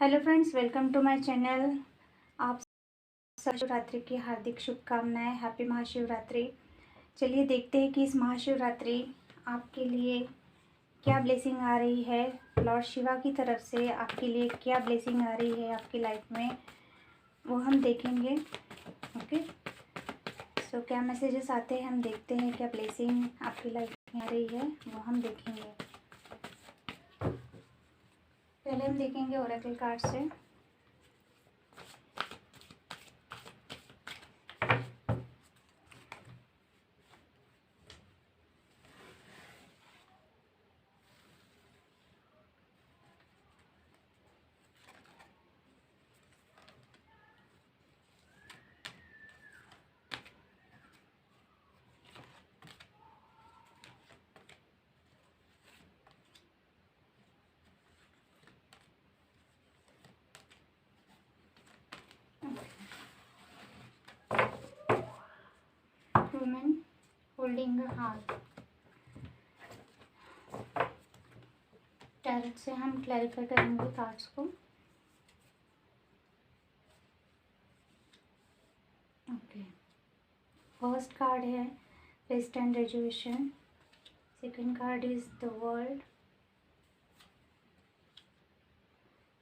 Hello friends, welcome to my channel. आप शिवरात्रि की हार्दिक शुभकामनाएं। हैप्पी महाशिवरात्रि। चलिए देखते हैं कि इस महाशिवरात्रि आपके लिए क्या ब्लेसिंग आ रही है। लॉर्ड शिवा की तरफ से आपके लिए क्या ब्लेसिंग आ रही है आपकी लाइफ में, वो हम देखेंगे। ओके, सो क्या मैसेजेस आते हैं हम देखते हैं। क्या ब्लेसिंग आपकी लाइफ में आ रही है वो हम देखेंगे। पहले हम देखेंगे ओरेकल कार्ड से। Women holding a heart. Tarot से हम क्लैरिफाई करेंगे कार्ड्स को। ओके, फर्स्ट कार्ड है rest and rejuvenation. Second card is the world,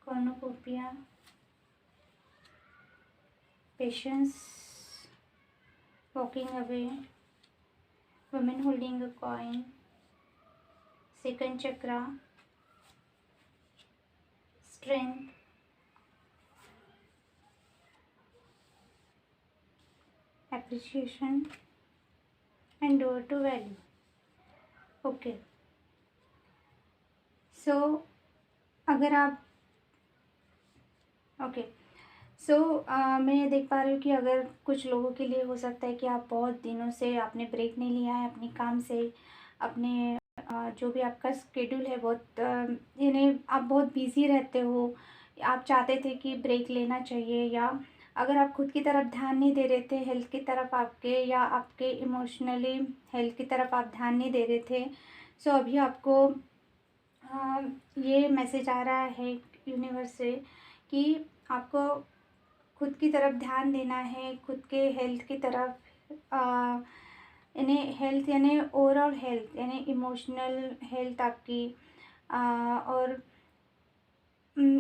cornucopia, patience, walking away, women holding a coin, second chakra, strength, appreciation and door to value. Okay, so अगर आप okay so मैं ये देख पा रही हूँ कि अगर कुछ लोगों के लिए हो सकता है कि आप बहुत दिनों से आपने ब्रेक नहीं लिया है अपने काम से, अपने जो भी आपका स्केड्यूल है बहुत यानी आप बहुत बिजी रहते हो। आप चाहते थे कि ब्रेक लेना चाहिए, या अगर आप खुद की तरफ ध्यान नहीं दे रहे थे, हेल्थ की तरफ आपके, या आपके इमोशनली हेल्थ की तरफ आप ध्यान नहीं दे रहे थे। सो अभी आपको ये मैसेज आ रहा है यूनिवर्स से कि आपको खुद की तरफ ध्यान देना है, खुद के हेल्थ की तरफ। यानी हेल्थ यानी ओवरऑल हेल्थ यानी इमोशनल हेल्थ आपकी। और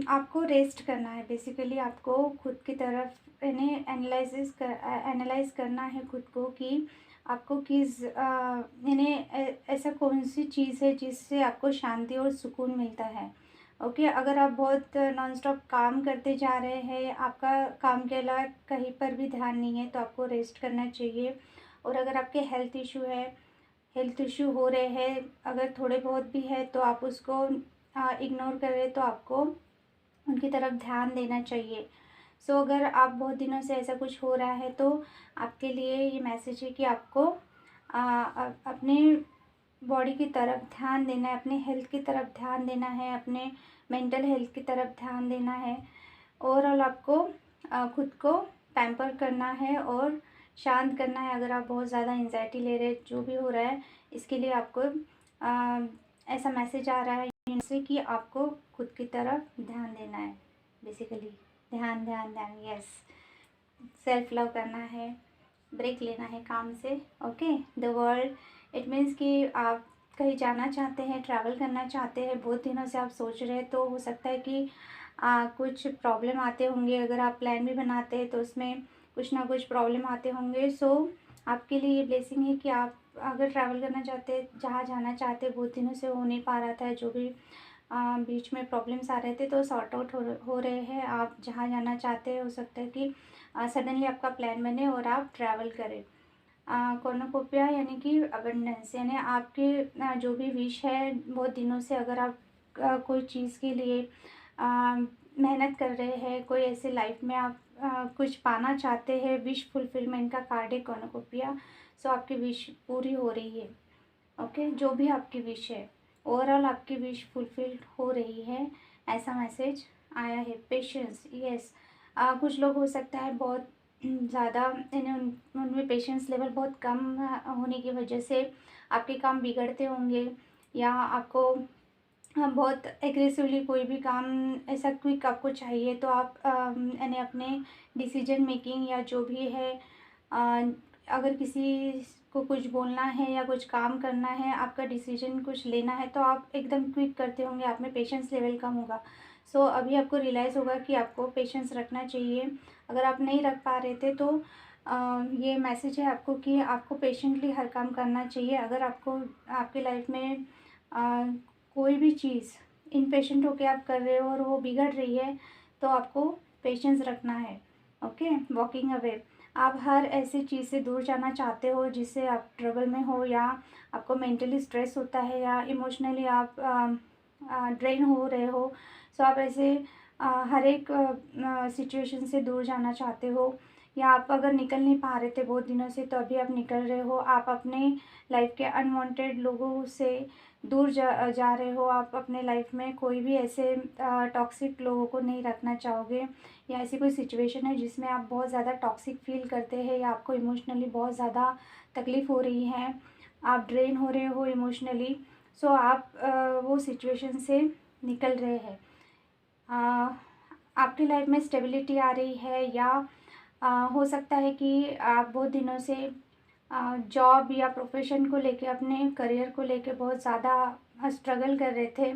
आपको रेस्ट करना है। बेसिकली आपको खुद की तरफ यानी एनालाइज करना है खुद को कि आपको किस यानी ऐसा कौन सी चीज़ है जिससे आपको शांति और सुकून मिलता है। ओके, अगर आप बहुत नॉन स्टॉप काम करते जा रहे हैं, आपका काम के अलावा कहीं पर भी ध्यान नहीं है, तो आपको रेस्ट करना चाहिए। और अगर आपके हेल्थ इशू हो रहे हैं, अगर थोड़े बहुत भी है, तो आप उसको इग्नोर कर रहे, तो आपको उनकी तरफ ध्यान देना चाहिए। सो अगर आप बहुत दिनों से ऐसा कुछ हो रहा है, तो आपके लिए ये मैसेज है कि आपको अपने बॉडी की तरफ ध्यान देना है, अपने हेल्थ की तरफ ध्यान देना है, अपने मेंटल हेल्थ की तरफ ध्यान देना है। ओवरऑल आपको खुद को पैम्पर करना है और शांत करना है। अगर आप बहुत ज़्यादा एंजाइटी ले रहे, जो भी हो रहा है, इसके लिए आपको ऐसा मैसेज आ रहा है इनसे कि आपको खुद की तरफ ध्यान देना है। बेसिकली ध्यान ध्यान ध्यान, यस, सेल्फ लव करना है, ब्रेक लेना है काम से। Okay, the world it means कि आप कहीं जाना चाहते हैं, ट्रैवल करना चाहते हैं, बहुत दिनों से आप सोच रहे हैं, तो हो सकता है कि कुछ प्रॉब्लम आते होंगे। अगर आप प्लान भी बनाते हैं तो उसमें कुछ ना कुछ प्रॉब्लम आते होंगे। सो आपके लिए ये ब्लेसिंग है कि आप अगर ट्रैवल करना चाहते हैं, जहाँ जाना चाहते हैं, बहुत दिनों से हो नहीं पा रहा था, जो भी बीच में प्रॉब्लम्स आ रहे थे, तो सॉर्ट आउट हो रहे हैं। आप जहाँ जाना चाहते हैं, हो सकता है कि सडनली आपका प्लान बने और आप ट्रैवल करें। कॉर्नोकोपिया यानी कि अबंडेंस, यानी आपके जो भी विश है, बहुत दिनों से अगर आप कोई चीज़ के लिए मेहनत कर रहे हैं, कोई ऐसे लाइफ में आप कुछ पाना चाहते हैं, विश फुलफिलमेंट का कार्ड है कॉर्नोकोपिया। सो आपकी विश पूरी हो रही है। ओके, जो भी आपकी विश है, ओवरऑल आपकी विश फुलफिल हो रही है, ऐसा मैसेज आया है। पेशेंस, यस, कुछ लोग हो सकता है बहुत ज़्यादा उनमें पेशेंस लेवल बहुत कम होने की वजह से आपके काम बिगड़ते होंगे, या आपको हाँ, बहुत एग्रेसिवली कोई भी काम ऐसा क्विक आपको चाहिए तो आप यानी अपने डिसीजन मेकिंग या जो भी है, अगर किसी को कुछ बोलना है या कुछ काम करना है, आपका डिसीजन कुछ लेना है तो आप एकदम क्विक करते होंगे, आप में पेशेंस लेवल कम होगा। सो अभी आपको रियलाइज़ होगा कि आपको पेशेंस रखना चाहिए। अगर आप नहीं रख पा रहे थे तो ये मैसेज है आपको कि आपको पेशेंटली हर काम करना चाहिए। अगर आपको आपकी लाइफ में कोई भी चीज़ इम्पेशेंट होके आप कर रहे हो और वो बिगड़ रही है तो आपको पेशेंस रखना है। ओके, वॉकिंग अवे, आप हर ऐसी चीज़ से दूर जाना चाहते हो जिससे आप ट्रबल में हो या आपको मेंटली स्ट्रेस होता है या इमोशनली आप ड्रेन हो रहे हो। सो आप ऐसे हर एक सिचुएशन से दूर जाना चाहते हो या आप अगर निकल नहीं पा रहे थे बहुत दिनों से तो अभी आप निकल रहे हो। आप अपने लाइफ के अनवांटेड लोगों से दूर जा रहे हो। आप अपने लाइफ में कोई भी ऐसे टॉक्सिक लोगों को नहीं रखना चाहोगे या ऐसी कोई सिचुएशन है जिसमें आप बहुत ज़्यादा टॉक्सिक फील करते हैं या आपको इमोशनली बहुत ज़्यादा तकलीफ़ हो रही है, आप ड्रेन हो रहे हो इमोशनली। सो आप वो सिचुएशन से निकल रहे हैं। आपकी लाइफ में स्टेबिलिटी आ रही है या हो सकता है कि आप बहुत दिनों से जॉब या प्रोफेशन को लेके अपने करियर को लेके बहुत ज़्यादा स्ट्रगल कर रहे थे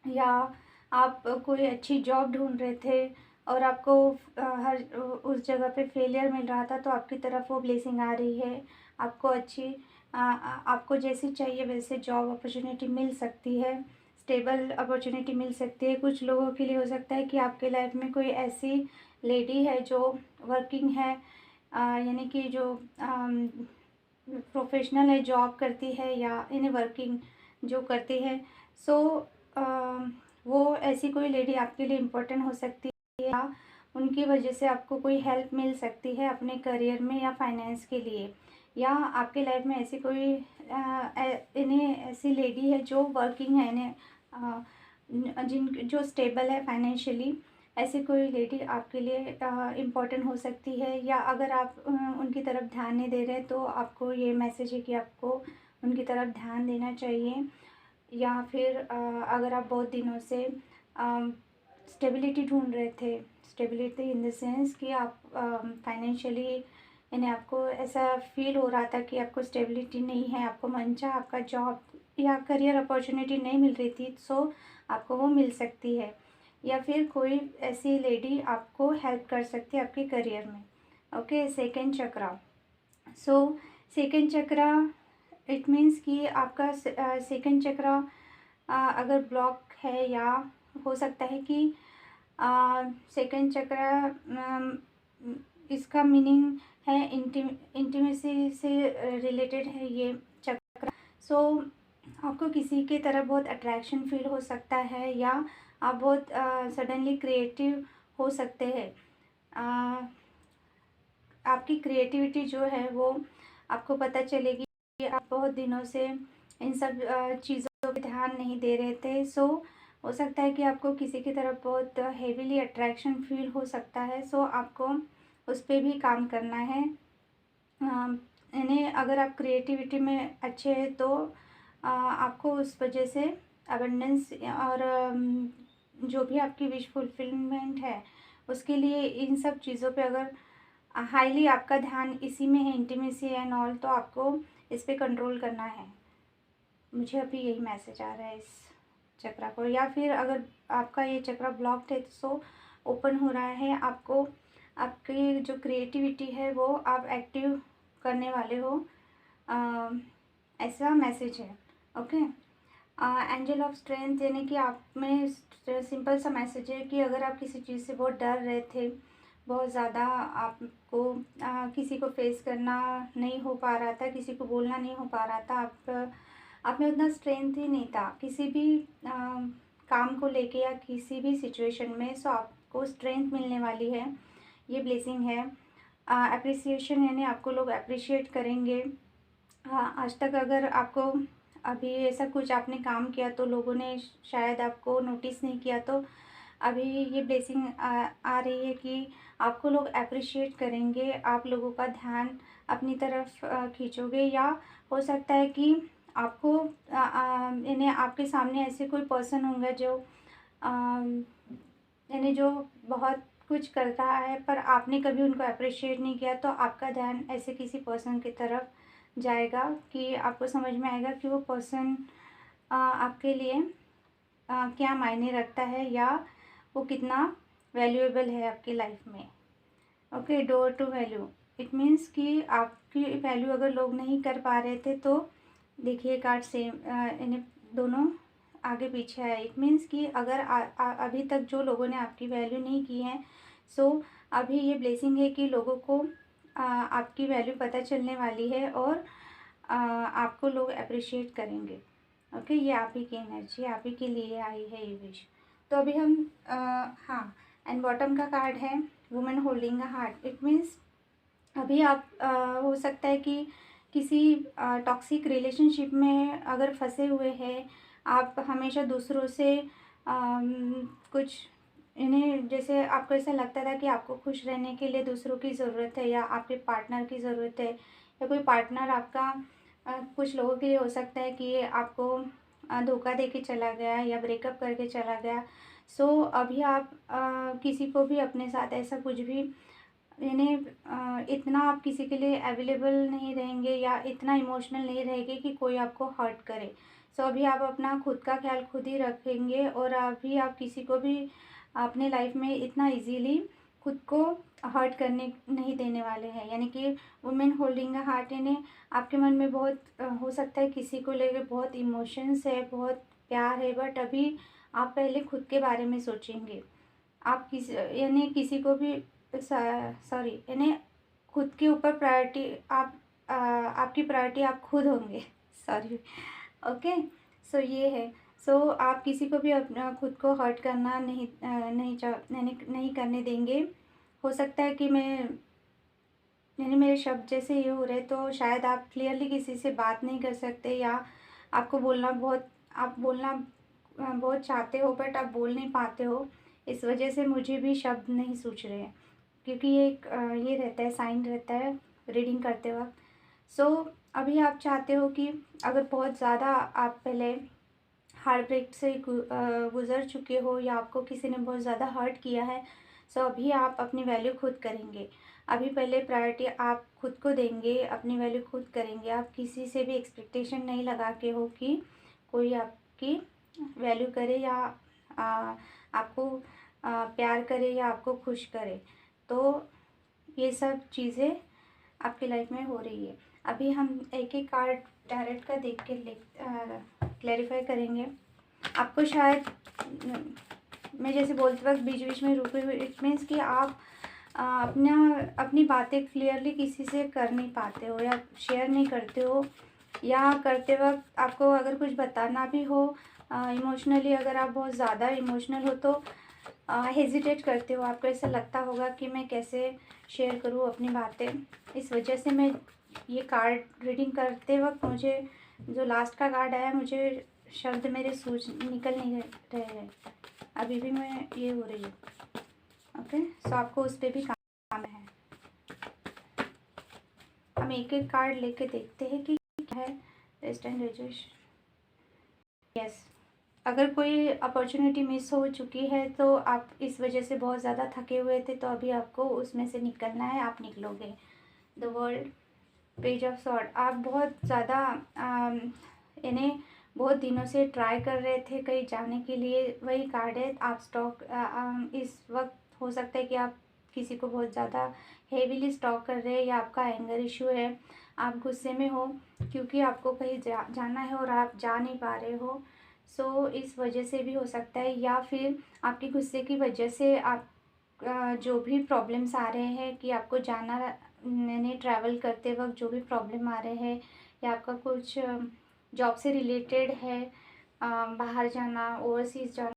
या आप कोई अच्छी जॉब ढूंढ रहे थे और आपको हर उस जगह पे फेलियर मिल रहा था तो आपकी तरफ वो ब्लेसिंग आ रही है। आपको अच्छी आपको जैसी चाहिए वैसे जॉब अपॉर्चुनिटी मिल सकती है, स्टेबल अपॉर्चुनिटी मिल सकती है। कुछ लोगों के लिए हो सकता है कि आपके लाइफ में कोई ऐसी लेडी है जो वर्किंग है, यानी कि जो प्रोफेशनल है, जॉब करती है या इन्हें वर्किंग जो करती है। सो वो ऐसी कोई लेडी आपके लिए इम्पोर्टेंट हो सकती है या उनकी वजह से आपको कोई हेल्प मिल सकती है अपने करियर में या फाइनेंस के लिए। या आपके लाइफ में ऐसी कोई इन्हें ऐसी लेडी है जो वर्किंग है, इन्हें जिन जो स्टेबल है फाइनेंशियली, ऐसी कोई लेडी आपके लिए इम्पोर्टेंट हो सकती है। या अगर आप उनकी तरफ ध्यान नहीं दे रहे तो आपको ये मैसेज है कि आपको उनकी तरफ ध्यान देना चाहिए। या फिर अगर आप बहुत दिनों से स्टेबिलिटी ढूंढ रहे थे, स्टेबिलिटी इन द सेंस कि आप फाइनेंशियली, यानी आपको ऐसा फील हो रहा था कि आपको स्टेबिलिटी नहीं है, आपको मनचाहा आपका जॉब या करियर अपॉर्चुनिटी नहीं मिल रही थी, सो आपको वो मिल सकती है। या फिर कोई ऐसी लेडी आपको हेल्प कर सकती है आपके करियर में। Okay, second chakra. So second chakra it means कि आपका सेकंड चक्रा अगर ब्लॉक है या हो सकता है कि सेकंड चक्रा इसका मीनिंग है इंटीमेसी से रिलेटेड है ये चक्र। सो आपको किसी की तरफ बहुत अट्रैक्शन फील हो सकता है या आप बहुत सडनली क्रिएटिव हो सकते हैं। आपकी क्रिएटिविटी जो है वो आपको पता चलेगी कि आप बहुत दिनों से इन सब चीज़ों पे ध्यान नहीं दे रहे थे। सो हो सकता है कि आपको किसी की तरफ बहुत हेवीली अट्रैक्शन फील हो सकता है। सो आपको उस पर भी काम करना है। यानी अगर आप क्रिएटिविटी में अच्छे हैं तो आपको उस वजह से अबंडेंस और जो भी आपकी विश फुलफिलमेंट है उसके लिए इन सब चीज़ों पे अगर हाईली आपका ध्यान इसी में है, इंटीमेसी एंड ऑल, तो आपको इस पे कंट्रोल करना है। मुझे अभी यही मैसेज आ रहा है इस चक्रा को। या फिर अगर आपका ये चक्रा ब्लॉक्ड है तो ओपन हो रहा है, आपको आपकी जो क्रिएटिविटी है वो आप एक्टिव करने वाले हो, ऐसा मैसेज है। ओके, एंजल ऑफ स्ट्रेंथ, यानी कि आप में सिंपल सा मैसेज है कि अगर आप किसी चीज़ से बहुत डर रहे थे, बहुत ज़्यादा आपको किसी को फेस करना नहीं हो पा रहा था, किसी को बोलना नहीं हो पा रहा था, आप में उतना स्ट्रेंथ ही नहीं था किसी भी काम को लेके या किसी भी सिचुएशन में। सो आपको स्ट्रेंथ मिलने वाली है, ये ब्लेसिंग है। अप्रिसिएशन, यानी आपको लोग अप्रिशिएट करेंगे। आज तक अगर आपको अभी ऐसा कुछ आपने काम किया तो लोगों ने शायद आपको नोटिस नहीं किया, तो अभी ये ब्लेसिंग आ रही है कि आपको लोग अप्रिशिएट करेंगे, आप लोगों का ध्यान अपनी तरफ खींचोगे। या हो सकता है कि आपको यानी आपके सामने ऐसे कोई पर्सन होंगे जो यानी जो बहुत कुछ करता है पर आपने कभी उनको अप्रिशिएट नहीं किया, तो आपका ध्यान ऐसे किसी पर्सन की तरफ जाएगा कि आपको समझ में आएगा कि वो पर्सन आपके लिए क्या मायने रखता है या वो कितना वैल्यूएबल है आपकी लाइफ में। Okay, door to value it means कि आपकी वैल्यू अगर लोग नहीं कर पा रहे थे तो देखिए कार्ड सेम यानी दोनों आगे पीछे है। इट मीन्स कि अगर अभी तक जो लोगों ने आपकी वैल्यू नहीं की है, सो अभी ये ब्लेसिंग है कि लोगों को आपकी वैल्यू पता चलने वाली है और आपको लोग अप्रिशिएट करेंगे। ओके, ये आप ही की एनर्जी, आप ही के लिए आई है ये विश। तो अभी हम हाँ, एंड बॉटम का कार्ड है women holding a heart. It means अभी आप हो सकता है कि किसी टॉक्सिक रिलेशनशिप में अगर फंसे हुए हैं, आप हमेशा दूसरों से कुछ इन्हें, जैसे आपको ऐसा लगता था कि आपको खुश रहने के लिए दूसरों की ज़रूरत है या आपके पार्टनर की ज़रूरत है, या कोई पार्टनर आपका कुछ लोगों के लिए हो सकता है कि आपको धोखा दे के चला गया या ब्रेकअप करके चला गया। सो अभी आप किसी को भी अपने साथ ऐसा कुछ भी यानी इतना आप किसी के लिए अवेलेबल नहीं रहेंगे या इतना इमोशनल नहीं रहेंगे कि कोई आपको हर्ट करे। सो अभी आप अपना खुद का ख्याल खुद ही रखेंगे और अभी आप किसी को भी अपने लाइफ में इतना इजीली खुद को हर्ट करने नहीं देने वाले हैं। यानी कि वुमेन होल्डिंग अ हार्ट यानी आपके मन में बहुत हो सकता है किसी को लेकर बहुत इमोशंस है, बहुत प्यार है, बट अभी आप पहले खुद के बारे में सोचेंगे। आप किसी यानी किसी को भी सॉरी यानी खुद के ऊपर प्रायोरिटी आप आपकी प्रायोरिटी आप खुद होंगे। सॉरी। ओके, सो ये है। सो आप किसी को भी अपना खुद को हर्ट करना नहीं करने देंगे। हो सकता है कि मैं यानी मेरे शब्द जैसे ये हो रहे तो शायद आप क्लियरली किसी से बात नहीं कर सकते, या आपको बोलना बहुत आप बोलना बहुत चाहते हो बट आप बोल नहीं पाते हो। इस वजह से मुझे भी शब्द नहीं सूझ रहे हैं, क्योंकि ये एक ये रहता है, साइन रहता है रीडिंग करते वक्त। सो अभी आप चाहते हो कि अगर बहुत ज़्यादा आप पहले हार्ट ब्रेक से गुज़र चुके हो या आपको किसी ने बहुत ज़्यादा हर्ट किया है, सो अभी आप अपनी वैल्यू खुद करेंगे। अभी पहले प्रायोरिटी आप खुद को देंगे, अपनी वैल्यू खुद करेंगे। आप किसी से भी एक्सपेक्टेशन नहीं लगा के हो कि कोई आपकी वैल्यू करे या आपको प्यार करे या आपको खुश करे। तो ये सब चीज़ें आपकी लाइफ में हो रही है। अभी हम एक एक कार्ड डायरेक्ट का देख के क्लैरिफाई करेंगे। आपको शायद मैं जैसे बोलते वक्त बीच बीच में रुके हुए, इट मीन्स कि आप अपनी बातें क्लियरली किसी से कर नहीं पाते हो या शेयर नहीं करते हो, या करते वक्त आपको अगर कुछ बताना भी हो इमोशनली, अगर आप बहुत ज़्यादा इमोशनल हो तो हेजिटेट करते हो। आपको ऐसा लगता होगा कि मैं कैसे शेयर करूँ अपनी बातें। इस वजह से मैं ये कार्ड रीडिंग करते वक्त मुझे जो लास्ट का कार्ड आया, मुझे शब्द मेरे सूझ निकल नहीं रहे हैं। अभी भी मैं ये हो रही हूँ। ओके, सो आपको उस पर भी काम है। हम एक एक कार्ड लेके देखते हैं कि क्या है। Rest and reservation. यस, अगर कोई अपॉर्चुनिटी मिस हो चुकी है तो आप इस वजह से बहुत ज़्यादा थके हुए थे, तो अभी आपको उसमें से निकलना है, आप निकलोगे। The world, page of sword. आप बहुत ज़्यादा इन्हें बहुत दिनों से ट्राई कर रहे थे कहीं जाने के लिए, वही कार्ड है। आप स्टॉक इस वक्त हो सकता है कि आप किसी को बहुत ज़्यादा हेवीली स्टॉक कर रहे हैं या आपका एंगर इशू है, आप गुस्से में हो क्योंकि आपको कहीं जाना है और आप जा नहीं पा रहे हो। सो इस वजह से भी हो सकता है, या फिर आपके गुस्से की वजह से आप जो भी प्रॉब्लम्स आ रहे हैं कि आपको जाना यानी ट्रैवल करते वक्त जो भी प्रॉब्लम आ रहे हैं, या आपका कुछ जॉब से रिलेटेड है, बाहर जाना, ओवरसीज़ जाना,